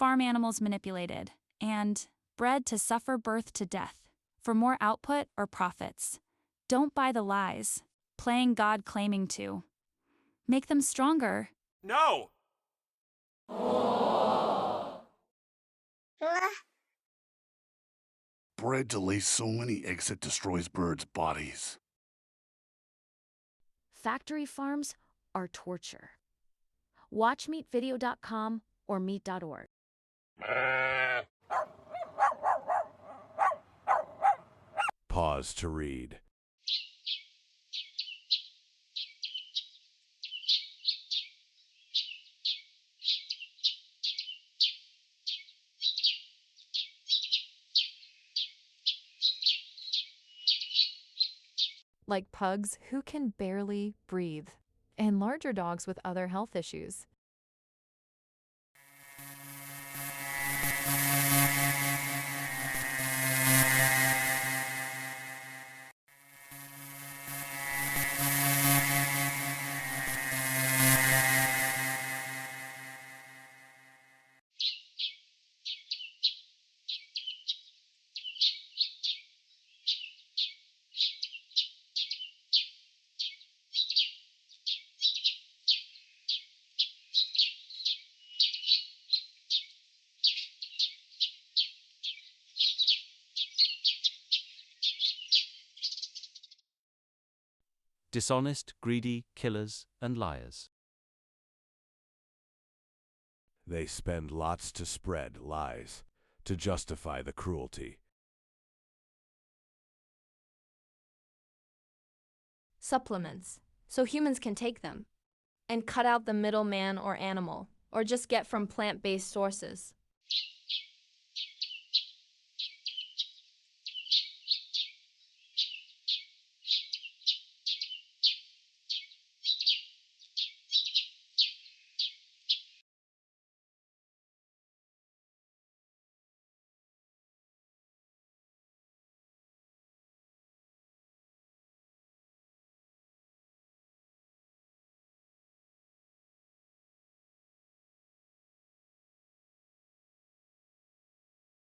farm animals manipulated, and bred to suffer birth to death for more output or profits. Don't buy the lies, playing God claiming to. Make them stronger. No! Bred to lay so many eggs it destroys birds' bodies. Factory farms are torture. WatchMeatVideo.com or meat.org. Pause to read. Like pugs who can barely breathe, and larger dogs with other health issues. Dishonest, greedy, killers, and liars. They spend lots to spread lies, to justify the cruelty. Supplements, so humans can take them, and cut out the middleman or animal, or just get from plant-based sources.